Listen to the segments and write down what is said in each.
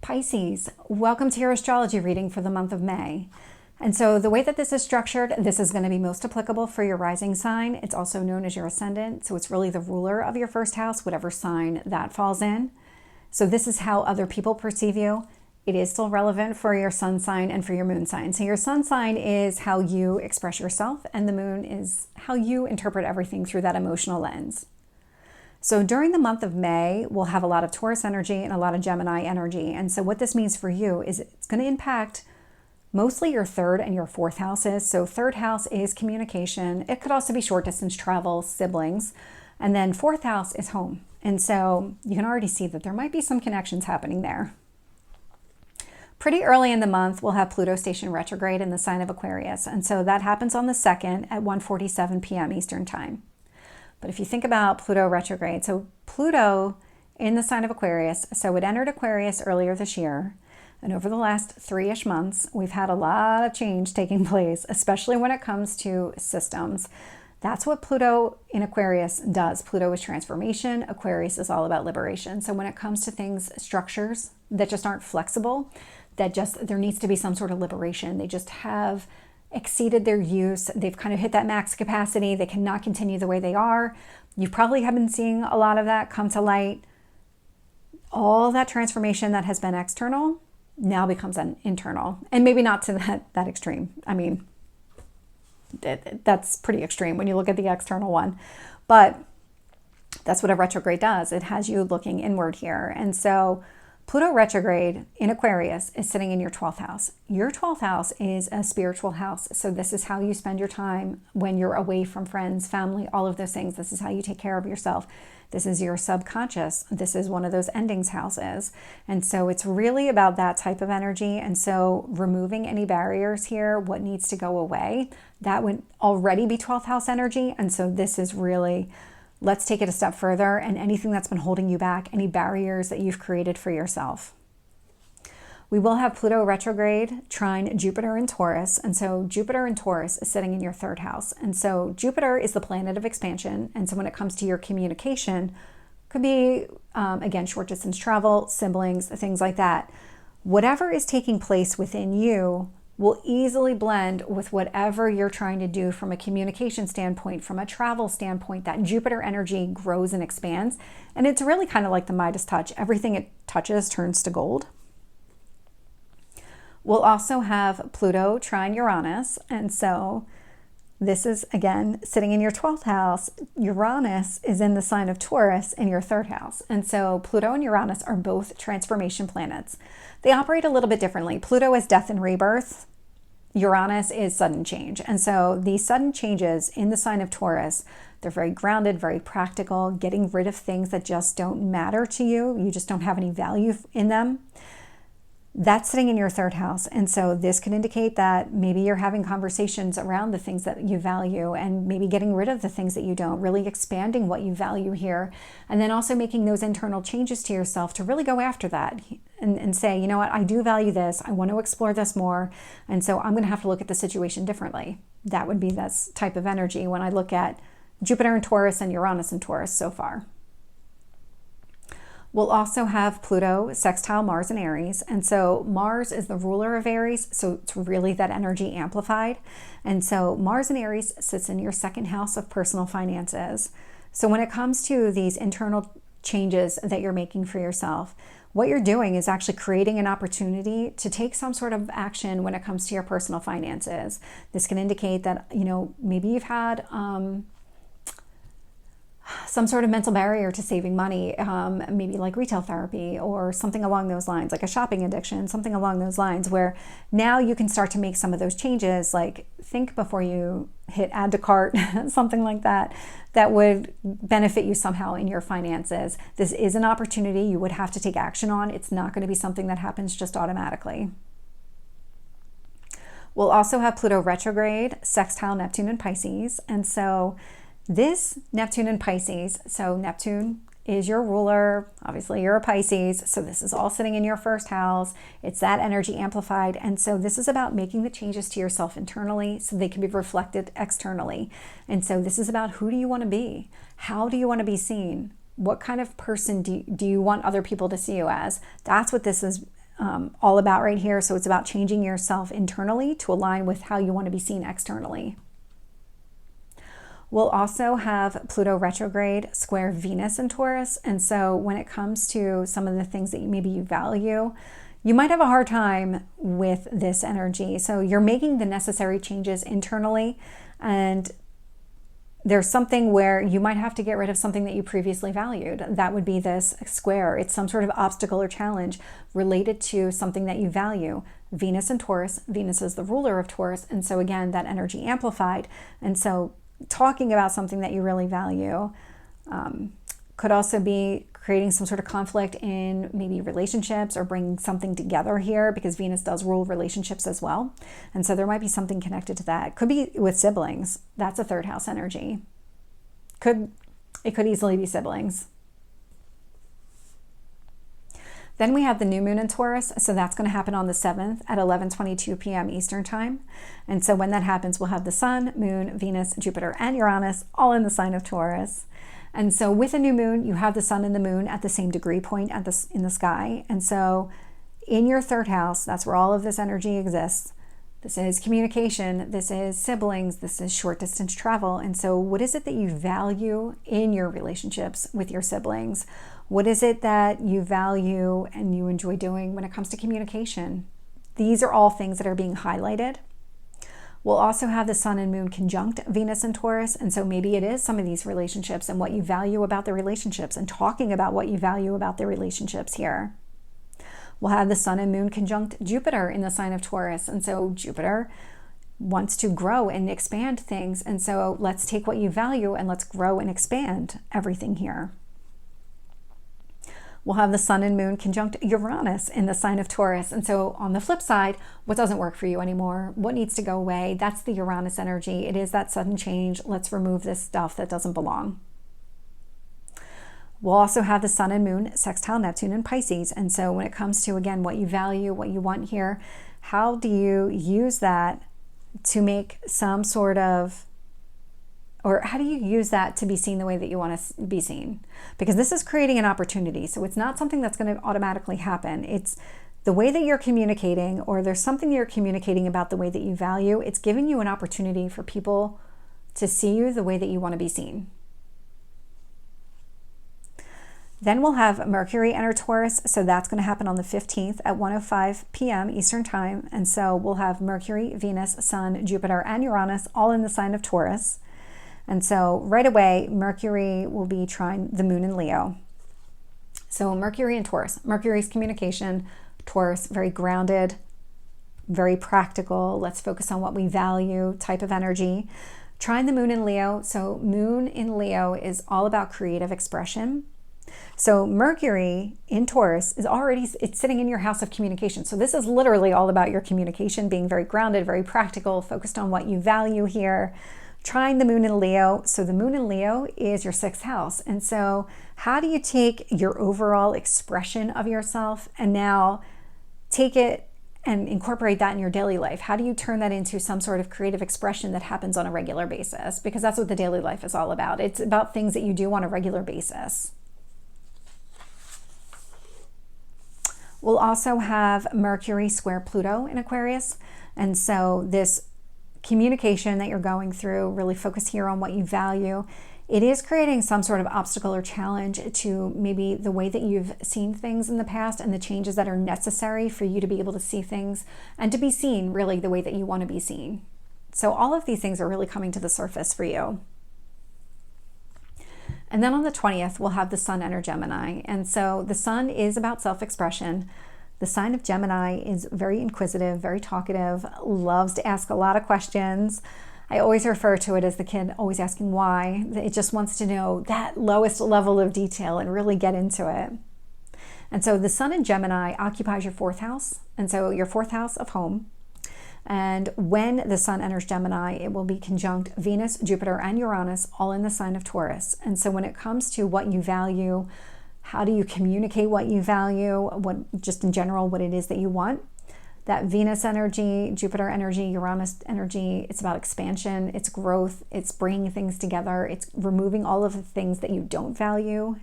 Pisces, welcome to your astrology reading for the month of May. And so the way that this is structured, this is going to be most applicable for your rising sign. It's also known as your ascendant. So it's really the ruler of your first house, whatever sign that falls in. So this is how other people perceive you. It is still relevant for your sun sign and for your moon sign. So your sun sign is how you express yourself, and the moon is how you interpret everything through that emotional lens. So during the month of May, we'll have a lot of Taurus energy and a lot of Gemini energy. And so what this means for you is it's going to impact mostly your third and your fourth houses. So third house is communication. It could also be short distance travel, siblings. And then fourth house is home. And so you can already see that there might be some connections happening there. Pretty early in the month, we'll have Pluto station retrograde in the sign of Aquarius. And so that happens on the 2nd at 1:47 p.m. Eastern time. But if you think about Pluto retrograde, so Pluto in the sign of Aquarius, so it entered Aquarius earlier this year. And over the last 3-ish months, we've had a lot of change taking place, especially when it comes to systems. That's what Pluto in Aquarius does. Pluto is transformation. Aquarius is all about liberation. So when it comes to things, structures that just aren't flexible, there needs to be some sort of liberation. They just have exceeded their use. They've kind of hit that max capacity. They cannot continue the way they are. You probably have been seeing a lot of that come to light. All that transformation that has been external now becomes an internal, and maybe not to that extreme. I mean, that's pretty extreme when you look at the external one, but that's what a retrograde does. It has you looking inward here. And so Pluto retrograde in Aquarius is sitting in your 12th house. Your 12th house is a spiritual house. So this is how you spend your time when you're away from friends, family, all of those things. This is how you take care of yourself. This is your subconscious. This is one of those endings houses. And so it's really about that type of energy. And so removing any barriers here, what needs to go away, that would already be 12th house energy. And so this is really, let's take it a step further, and anything that's been holding you back, any barriers that you've created for yourself. We will have Pluto retrograde trine Jupiter in Taurus. And so Jupiter in Taurus is sitting in your 3rd house. And so Jupiter is the planet of expansion. And so when it comes to your communication, could be, again, short distance travel, siblings, things like that. Whatever is taking place within you will easily blend with whatever you're trying to do from a communication standpoint, from a travel standpoint. That Jupiter energy grows and expands. And it's really kind of like the Midas touch. Everything it touches turns to gold. We'll also have Pluto trine Uranus. And so this is, again, sitting in your 12th house. Uranus is in the sign of Taurus in your 3rd house. And so Pluto and Uranus are both transformation planets. They operate a little bit differently. Pluto is death and rebirth. Uranus is sudden change. And so these sudden changes in the sign of Taurus, they're very grounded, very practical, getting rid of things that just don't matter to you. You just don't have any value in them. That's sitting in your 3rd house. And so this could indicate that maybe you're having conversations around the things that you value, and maybe getting rid of the things that you don't, really expanding what you value here. And then also making those internal changes to yourself to really go after that and say, you know what, I do value this. I want to explore this more. And so I'm going to have to look at the situation differently. That would be this type of energy when I look at Jupiter in Taurus and Uranus in Taurus so far. We'll also have Pluto sextile Mars in Aries. And so Mars is the ruler of Aries. So it's really that energy amplified. And so Mars in Aries sits in your 2nd house of personal finances. So when it comes to these internal changes that you're making for yourself, what you're doing is actually creating an opportunity to take some sort of action when it comes to your personal finances. This can indicate that, maybe you've had some sort of mental barrier to saving money, maybe like retail therapy or something along those lines, like a shopping addiction, something along those lines, where now you can start to make some of those changes, like think before you hit add to cart, something like that, that would benefit you somehow in your finances. This is an opportunity you would have to take action on. It's not going to be something that happens just automatically. We'll also have Pluto retrograde, sextile Neptune and Pisces. And so this Neptune in Pisces, so Neptune is your ruler. Obviously, you're a Pisces. So this is all sitting in your 1st house. It's that energy amplified. And so this is about making the changes to yourself internally so they can be reflected externally. And so this is about, who do you want to be? How do you want to be seen? What kind of person do you want other people to see you as? That's what this is all about right here. So it's about changing yourself internally to align with how you want to be seen externally. We'll also have Pluto retrograde square Venus in Taurus. And so when it comes to some of the things that maybe you value, you might have a hard time with this energy. So you're making the necessary changes internally, and there's something where you might have to get rid of something that you previously valued. That would be this square. It's some sort of obstacle or challenge related to something that you value. Venus in Taurus, Venus is the ruler of Taurus. And so again, that energy amplified. And so talking about something that you really value could also be creating some sort of conflict in maybe relationships or bringing something together here, because Venus does rule relationships as well. And so there might be something connected to that. Could be with siblings. That's a third house energy. It could easily be siblings. Then we have the new moon in Taurus. So that's going to happen on the 7th at 11:22 p.m. Eastern time. And so when that happens, we'll have the sun, moon, Venus, Jupiter, and Uranus all in the sign of Taurus. And so with a new moon, you have the sun and the moon at the same degree point in the sky. And so in your third house, that's where all of this energy exists. This is communication, this is siblings, this is short distance travel. And so what is it that you value in your relationships with your siblings? What is it that you value and you enjoy doing when it comes to communication? These are all things that are being highlighted. We'll also have the sun and moon conjunct Venus and Taurus. And so maybe it is some of these relationships and what you value about the relationships, and talking about what you value about the relationships here. We'll have the sun and moon conjunct Jupiter in the sign of Taurus. And so Jupiter wants to grow and expand things. And so let's take what you value and let's grow and expand everything here. We'll have the sun and moon conjunct Uranus in the sign of Taurus. And so on the flip side, what doesn't work for you anymore? What needs to go away? That's the Uranus energy. It is that sudden change. Let's remove this stuff that doesn't belong. We'll also have the sun and moon sextile Neptune in Pisces. And so when it comes to, again, what you value, what you want here, how do you use that to make some sort of, or how do you use that to be seen the way that you want to be seen? Because this is creating an opportunity. So it's not something that's going to automatically happen. It's the way that you're communicating, or there's something you're communicating about the way that you value. It's giving you an opportunity for people to see you the way that you want to be seen. Then we'll have Mercury enter Taurus. So that's going to happen on the 15th at 1:05 p.m. Eastern time. And so we'll have Mercury, Venus, Sun, Jupiter, and Uranus all in the sign of Taurus. And so right away, Mercury will be trine the moon in Leo. So Mercury and Taurus. Mercury's communication, Taurus, very grounded, very practical. Let's focus on what we value type of energy. Trine the moon in Leo. So moon in Leo is all about creative expression. So Mercury in Taurus is already, it's sitting in your house of communication. So this is literally all about your communication, being very grounded, very practical, focused on what you value here. Trine the moon in Leo. So the moon in Leo is your 6th house. And so how do you take your overall expression of yourself and now take it and incorporate that in your daily life? How do you turn that into some sort of creative expression that happens on a regular basis? Because that's what the daily life is all about. It's about things that you do on a regular basis. We'll also have Mercury square Pluto in Aquarius. And so this communication that you're going through, really focus here on what you value. It is creating some sort of obstacle or challenge to maybe the way that you've seen things in the past and the changes that are necessary for you to be able to see things and to be seen really the way that you want to be seen. So all of these things are really coming to the surface for you. And then on the 20th, we'll have the sun enter Gemini. And so the sun is about self-expression. The sign of Gemini is very inquisitive, very talkative, loves to ask a lot of questions. I always refer to it as the kid always asking why. It just wants to know that lowest level of detail and really get into it. And so the sun in Gemini occupies your 4th house. And so your 4th house of home. And when the sun enters Gemini, it will be conjunct Venus, Jupiter, and Uranus, all in the sign of Taurus. And so when it comes to what you value, how do you communicate what you value, what just in general, what it is that you want, that Venus energy, Jupiter energy, Uranus energy, it's about expansion, it's growth, it's bringing things together, it's removing all of the things that you don't value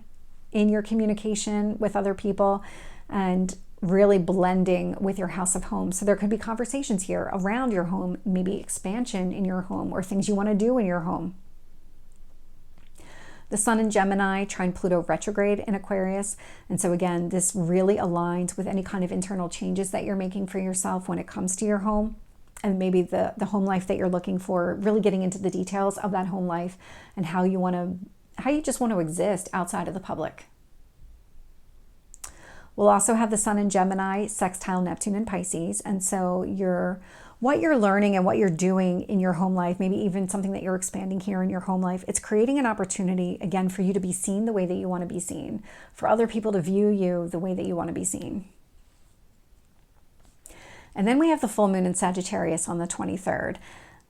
in your communication with other people, and really blending with your house of home. So there could be conversations here around your home, maybe expansion in your home or things you want to do in your home. The Sun in Gemini, trine Pluto retrograde in Aquarius. And so again, this really aligns with any kind of internal changes that you're making for yourself when it comes to your home. And maybe the home life that you're looking for, really getting into the details of that home life and how you just want to exist outside of the public. We'll also have the Sun in Gemini, sextile Neptune in Pisces. And so what you're learning and what you're doing in your home life, maybe even something that you're expanding here in your home life, it's creating an opportunity, again, for you to be seen the way that you want to be seen, for other people to view you the way that you want to be seen. And then we have the full moon in Sagittarius on the 23rd.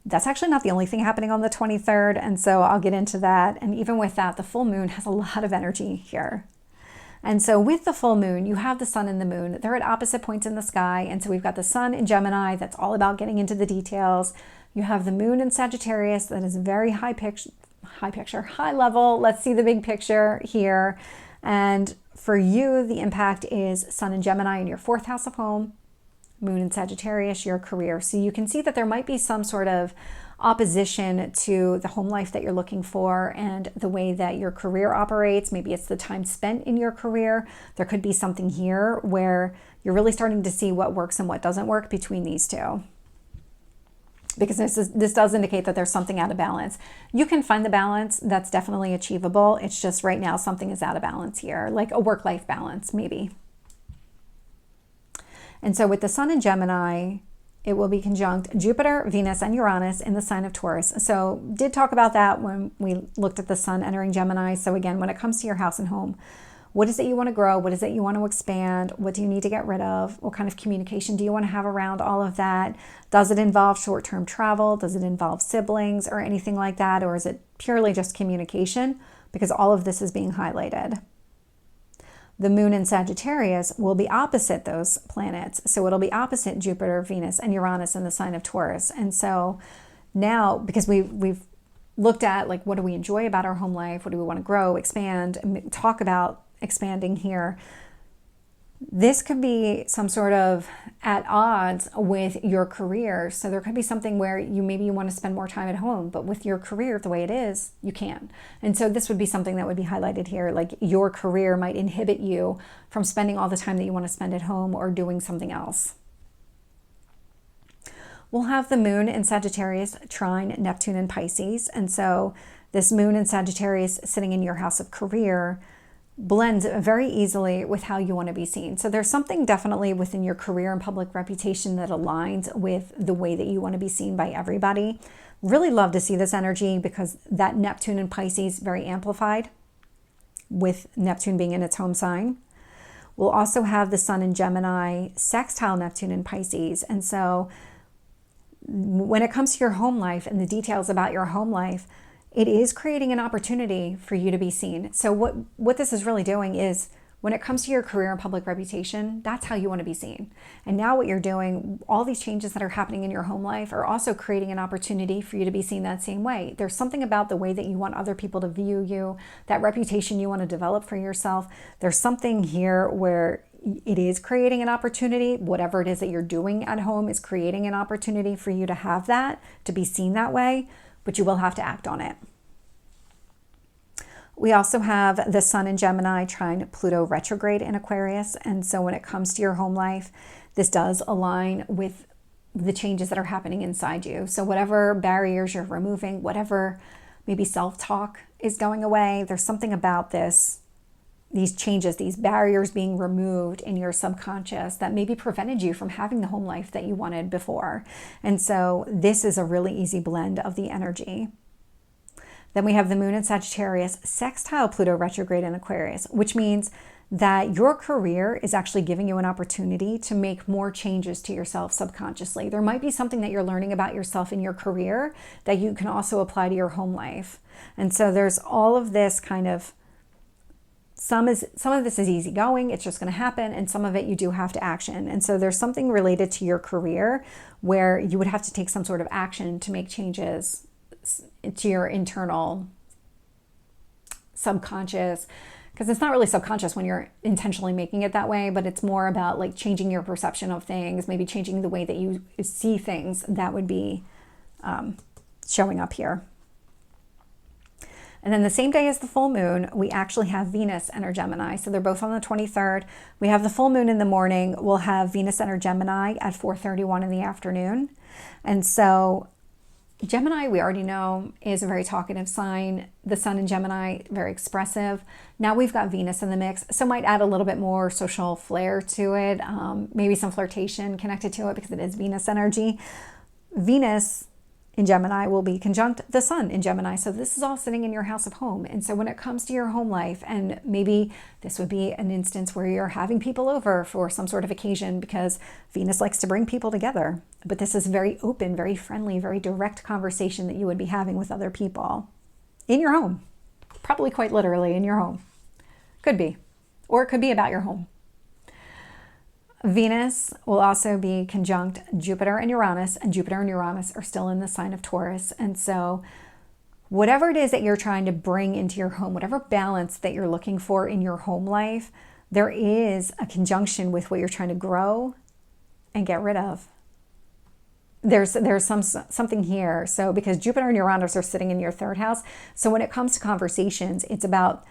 That's actually not the only thing happening on the 23rd, and so I'll get into that. And even with that, the full moon has a lot of energy here. And so with the full moon, you have the sun and the moon. They're at opposite points in the sky. And so we've got the sun in Gemini, that's all about getting into the details. You have the moon in Sagittarius, that is very high level. Let's see the big picture here. And for you, the impact is sun in Gemini in your 4th house of home, moon in Sagittarius, your career. So you can see that there might be some sort of opposition to the home life that you're looking for and the way that your career operates. Maybe it's the time spent in your career. There could be something here where you're really starting to see what works and what doesn't work between these two. Because this does indicate that there's something out of balance. You can find the balance, that's definitely achievable. It's just right now something is out of balance here, like a work-life balance maybe. And so with the sun in Gemini, it will be conjunct Jupiter, Venus, and Uranus in the sign of Taurus. So did talk about that when we looked at the sun entering Gemini. So again, when it comes to your house and home, what is it you want to grow? What is it you want to expand? What do you need to get rid of? What kind of communication do you want to have around all of that? Does it involve short-term travel? Does it involve siblings or anything like that? Or is it purely just communication? Because all of this is being highlighted. The moon in Sagittarius will be opposite those planets. So it'll be opposite Jupiter, Venus, and Uranus in the sign of Taurus. And so now, because we've looked at like, what do we enjoy about our home life? What do we want to grow, expand, and talk about expanding here? This could be some sort of at odds with your career. So there could be something where maybe you want to spend more time at home, but with your career the way it is, you can. And so this would be something that would be highlighted here, like your career might inhibit you from spending all the time that you want to spend at home or doing something else. We'll have the moon in Sagittarius trine Neptune in Pisces. And so this moon in Sagittarius sitting in your house of career blends very easily with how you want to be seen. So there's something definitely within your career and public reputation that aligns with the way that you want to be seen by everybody. Really love to see this energy because that Neptune in Pisces very amplified with Neptune being in its home sign. We'll also have the sun in Gemini sextile Neptune in Pisces. And so when it comes to your home life and the details about your home life, it is creating an opportunity for you to be seen. So what this is really doing is when it comes to your career and public reputation, that's how you want to be seen. And now what you're doing, all these changes that are happening in your home life are also creating an opportunity for you to be seen that same way. There's something about the way that you want other people to view you, that reputation you want to develop for yourself. There's something here where it is creating an opportunity. Whatever it is that you're doing at home is creating an opportunity for you to have that, to be seen that way, but you will have to act on it. We also have the sun in Gemini trine Pluto retrograde in Aquarius. And so when it comes to your home life, this does align with the changes that are happening inside you. So whatever barriers you're removing, whatever maybe self-talk is going away, there's something about these changes, these barriers being removed in your subconscious that maybe prevented you from having the home life that you wanted before. And so this is a really easy blend of the energy. Then we have the moon in Sagittarius sextile Pluto retrograde in Aquarius, which means that your career is actually giving you an opportunity to make more changes to yourself subconsciously. There might be something that you're learning about yourself in your career that you can also apply to your home life. And so there's all of this kind of, some of this is easygoing, it's just going to happen, and some of it you do have to action. And so there's something related to your career where you would have to take some sort of action to make changes to your internal subconscious because it's not really subconscious when you're intentionally making it that way, but it's more about like changing your perception of things, maybe changing the way that you see things. That would be showing up here. And then the same day as the full moon, we actually have Venus enter Gemini. So they're both on the 23rd. We have the full moon in the morning. We'll have Venus enter Gemini at 4:31 in the afternoon. And so Gemini, we already know, is a very talkative sign. The sun in Gemini, very expressive. Now we've got Venus in the mix, so might add a little bit more social flair to it, maybe some flirtation connected to it because it is Venus energy. Venus in Gemini will be conjunct the sun in Gemini. So this is all sitting in your house of home. And so when it comes to your home life, and maybe this would be an instance where you're having people over for some sort of occasion because Venus likes to bring people together. But this is very open, very friendly, very direct conversation that you would be having with other people in your home. Probably quite literally in your home. Could be. Or it could be about your home. Venus will also be conjunct Jupiter and Uranus, and Jupiter and Uranus are still in the sign of Taurus. And so whatever it is that you're trying to bring into your home, whatever balance that you're looking for in your home life, there is a conjunction with what you're trying to grow and get rid of. There's something here. So because Jupiter and Uranus are sitting in your third house, so when it comes to conversations, it's about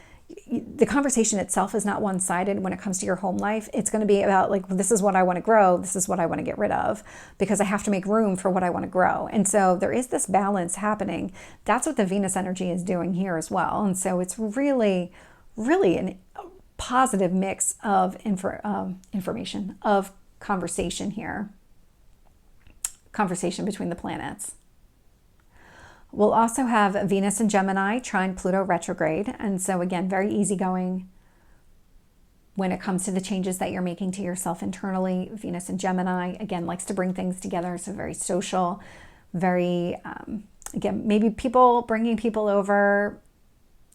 the conversation itself is not one-sided when it comes to your home life. It's going to be about like, this is what I want to grow. This is what I want to get rid of because I have to make room for what I want to grow. And so there is this balance happening. That's what the Venus energy is doing here as well. And so it's really, really a positive mix of information, of conversation here. Conversation between the planets. We'll also have Venus in Gemini trine Pluto retrograde. And so again, very easygoing when it comes to the changes that you're making to yourself internally. Venus in Gemini, again, likes to bring things together. So very social, very, again, maybe bringing people over.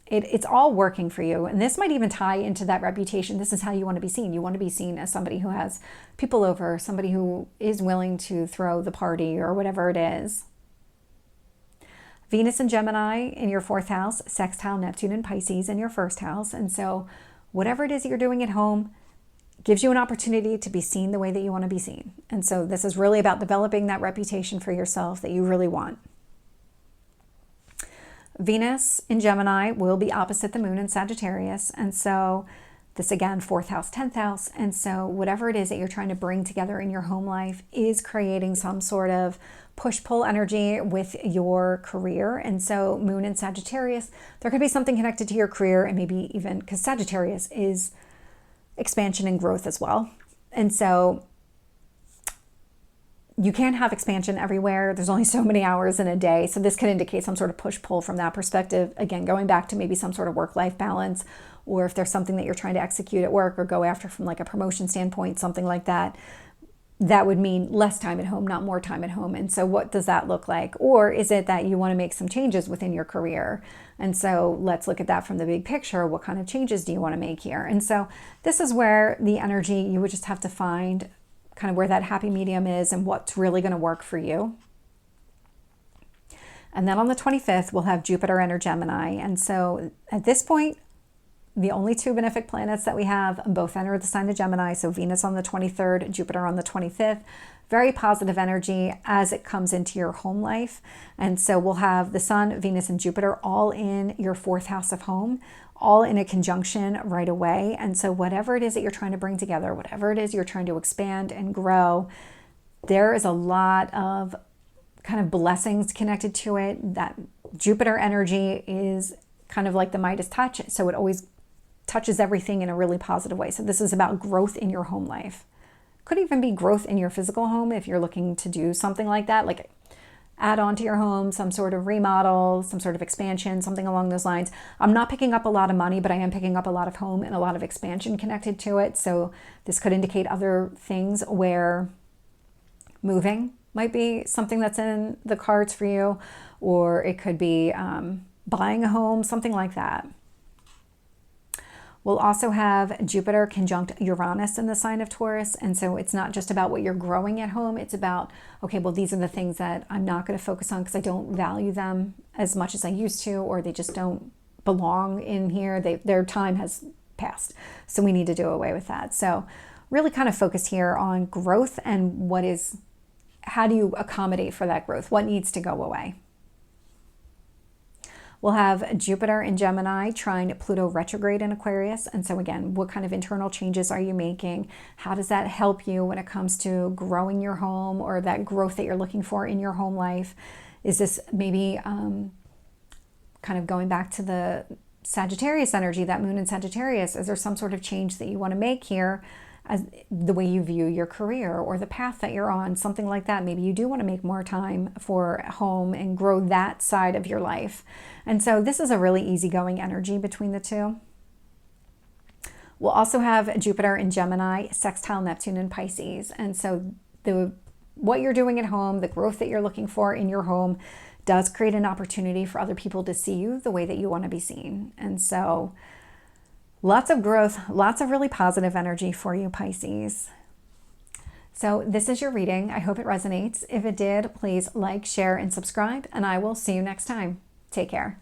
It's all working for you. And this might even tie into that reputation. This is how you want to be seen. You want to be seen as somebody who has people over, somebody who is willing to throw the party or whatever it is. Venus and Gemini in your fourth house, sextile Neptune and Pisces in your first house. And so whatever it is that you're doing at home gives you an opportunity to be seen the way that you want to be seen. And so this is really about developing that reputation for yourself that you really want. Venus in Gemini will be opposite the moon in Sagittarius. And so this again, fourth house, 10th house. And so whatever it is that you're trying to bring together in your home life is creating some sort of push-pull energy with your career. And so moon in Sagittarius, there could be something connected to your career, and maybe even because Sagittarius is expansion and growth as well. And so you can't have expansion everywhere. There's only so many hours in a day. So this could indicate some sort of push-pull from that perspective. Again, going back to maybe some sort of work-life balance, or if there's something that you're trying to execute at work or go after from like a promotion standpoint, something like that, that would mean less time at home, not more time at home. And so what does that look like? Or is it that you want to make some changes within your career? And so let's look at that from the big picture. What kind of changes do you want to make here? And so this is where the energy, you would just have to find kind of where that happy medium is and what's really going to work for you. And then on the 25th, we'll have Jupiter enter Gemini. And so at this point, the only two benefic planets that we have both enter the sign of Gemini. So Venus on the 23rd, Jupiter on the 25th. Very positive energy as it comes into your home life. And so we'll have the Sun, Venus, and Jupiter all in your fourth house of home, all in a conjunction right away. And so whatever it is that you're trying to bring together, whatever it is you're trying to expand and grow, there is a lot of kind of blessings connected to it. That Jupiter energy is kind of like the Midas touch. So it always touches everything in a really positive way. So this is about growth in your home life. Could even be growth in your physical home if you're looking to do something like that, like add on to your home, some sort of remodel, some sort of expansion, something along those lines. I'm not picking up a lot of money, but I am picking up a lot of home and a lot of expansion connected to it. So this could indicate other things where moving might be something that's in the cards for you, or it could be buying a home, something like that. We'll also have Jupiter conjunct Uranus in the sign of Taurus. And so it's not just about what you're growing at home. It's about, okay, well, these are the things that I'm not going to focus on because I don't value them as much as I used to, or they just don't belong in here. Their time has past. So we need to do away with that. So really kind of focus here on growth and how do you accommodate for that growth? What needs to go away? We'll have Jupiter in Gemini trine Pluto retrograde in Aquarius. And so again, what kind of internal changes are you making? How does that help you when it comes to growing your home or that growth that you're looking for in your home life? Is this maybe kind of going back to the Sagittarius energy, that moon in Sagittarius? Is there some sort of change that you want to make here as the way you view your career or the path that you're on, something like that? Maybe you do want to make more time for home and grow that side of your life. And so this is a really easygoing energy between the two. We'll also have Jupiter in Gemini, sextile Neptune in Pisces. And so what you're doing at home, the growth that you're looking for in your home does create an opportunity for other people to see you the way that you want to be seen. And so lots of growth, lots of really positive energy for you, Pisces. So this is your reading. I hope it resonates. If it did, please like, share, and subscribe, and I will see you next time. Take care.